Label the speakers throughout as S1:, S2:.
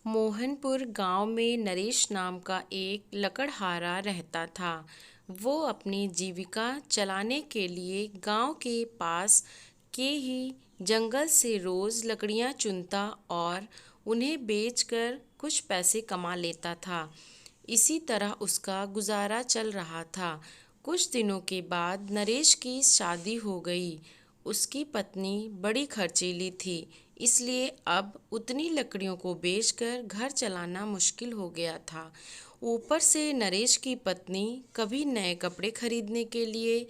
S1: मोहनपुर गांव में नरेश नाम का एक लकड़हारा रहता था। वो अपनी जीविका चलाने के लिए गांव के पास के ही जंगल से रोज लकड़ियां चुनता और उन्हें बेचकर कुछ पैसे कमा लेता था। इसी तरह उसका गुजारा चल रहा था। कुछ दिनों के बाद नरेश की शादी हो गई। उसकी पत्नी बड़ी खर्चीली थी, इसलिए अब उतनी लकड़ियों को बेचकर घर चलाना मुश्किल हो गया था। ऊपर से नरेश की पत्नी कभी नए कपड़े खरीदने के लिए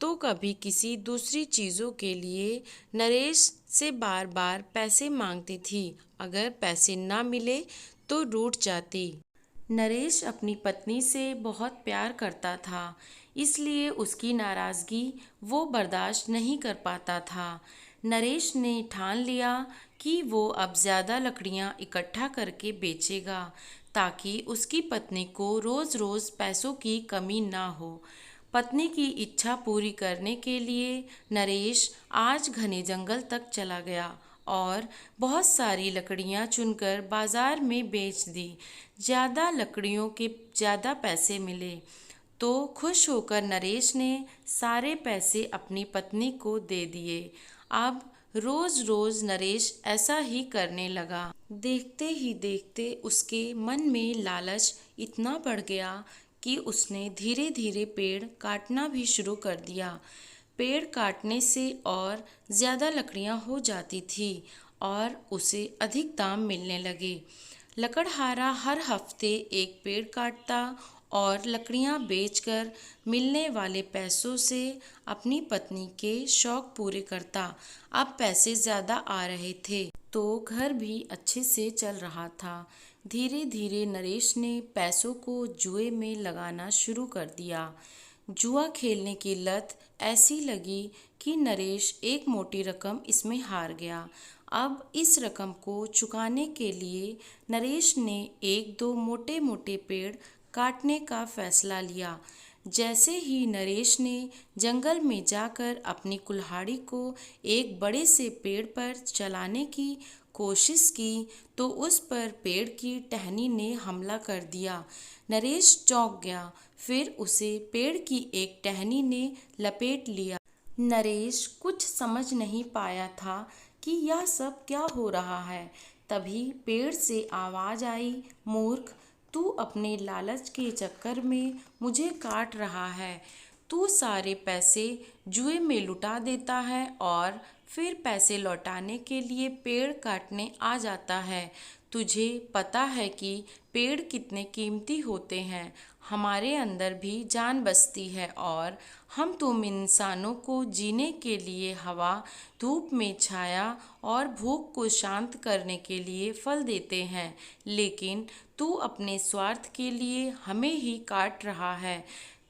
S1: तो कभी किसी दूसरी चीज़ों के लिए नरेश से बार बार पैसे मांगती थी। अगर पैसे ना मिले तो रूठ जाती। नरेश अपनी पत्नी से बहुत प्यार करता था, इसलिए उसकी नाराज़गी वो बर्दाश्त नहीं कर पाता था। नरेश ने ठान लिया कि वो अब ज़्यादा लकड़ियाँ इकट्ठा करके बेचेगा, ताकि उसकी पत्नी को रोज़ रोज़ पैसों की कमी ना हो। पत्नी की इच्छा पूरी करने के लिए नरेश आज घने जंगल तक चला गया और बहुत सारी लकड़ियां चुनकर बाजार में बेच दी। ज़्यादा लकड़ियों के ज़्यादा पैसे मिले तो खुश होकर नरेश ने सारे पैसे अपनी पत्नी को दे दिए। अब रोज रोज नरेश ऐसा ही करने लगा। देखते ही देखते उसके मन में लालच इतना बढ़ गया कि उसने धीरे धीरे पेड़ काटना भी शुरू कर दिया। पेड़ काटने से और ज़्यादा लकड़ियाँ हो जाती थी और उसे अधिक दाम मिलने लगे। लकड़हारा हर हफ्ते एक पेड़ काटता और लकड़ियाँ बेचकर मिलने वाले पैसों से अपनी पत्नी के शौक पूरे करता। अब पैसे ज़्यादा आ रहे थे तो घर भी अच्छे से चल रहा था। धीरे धीरे नरेश ने पैसों को जुए में लगाना शुरू कर दिया। जुआ खेलने की लत ऐसी लगी कि नरेश एक मोटी रकम इसमें हार गया। अब इस रकम को चुकाने के लिए नरेश ने एक दो मोटे मोटे पेड़ काटने का फैसला लिया। जैसे ही नरेश ने जंगल में जाकर अपनी कुल्हाड़ी को एक बड़े से पेड़ पर चलाने की कोशिश की तो उस पर पेड़ की टहनी ने हमला कर दिया। नरेश चौंक गया, फिर उसे पेड़ की एक टहनी ने लपेट लिया। नरेश कुछ समझ नहीं पाया था कि यह सब क्या हो रहा है। तभी पेड़ से आवाज आई, मूर्ख, तू अपने लालच के चक्कर में मुझे काट रहा है। तू सारे पैसे जुए में लुटा देता है और फिर पैसे लौटाने के लिए पेड़ काटने आ जाता है। तुझे पता है कि पेड़ कितने कीमती होते हैं। हमारे अंदर भी जान बसती है और हम तुम इंसानों को जीने के लिए हवा, धूप में छाया और भूख को शांत करने के लिए फल देते हैं, लेकिन तू अपने स्वार्थ के लिए हमें ही काट रहा है।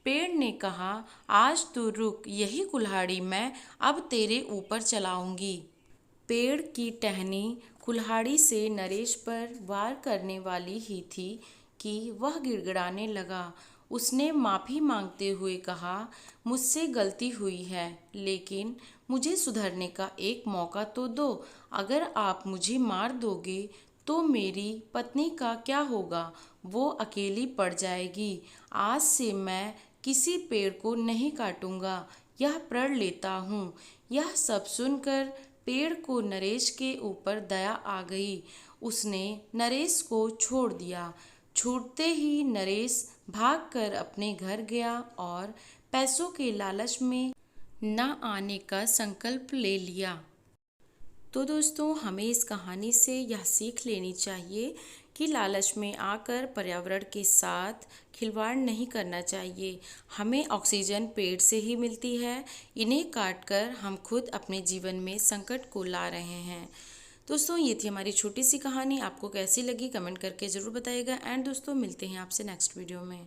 S1: पेड़ ने कहा, आज तू रुक, यही कुल्हाड़ी मैं अब तेरे ऊपर चलाऊंगी। पेड़ की टहनी कुल्हाड़ी से नरेश पर वार करने वाली ही थी कि वह गिड़गिड़ाने लगा। उसने माफ़ी मांगते हुए कहा, मुझसे गलती हुई है, लेकिन मुझे सुधरने का एक मौका तो दो। अगर आप मुझे मार दोगे तो मेरी पत्नी का क्या होगा? वो अकेली पड़ जाएगी। आज से मैं किसी पेड़ को नहीं काटूंगा, यह प्रण लेता हूँ। यह सब सुनकर पेड़ को नरेश के ऊपर दया आ गई। उसने नरेश को छोड़ दिया। छूटते ही नरेश भागकर अपने घर गया और पैसों के लालच में न आने का संकल्प ले लिया। तो दोस्तों, हमें इस कहानी से यह सीख लेनी चाहिए कि लालच में आकर पर्यावरण के साथ खिलवाड़ नहीं करना चाहिए। हमें ऑक्सीजन पेड़ से ही मिलती है, इन्हें काटकर हम खुद अपने जीवन में संकट को ला रहे हैं। दोस्तों, ये थी हमारी छोटी सी कहानी। आपको कैसी लगी कमेंट करके ज़रूर बताइएगा। एंड दोस्तों, मिलते हैं आपसे नेक्स्ट वीडियो में।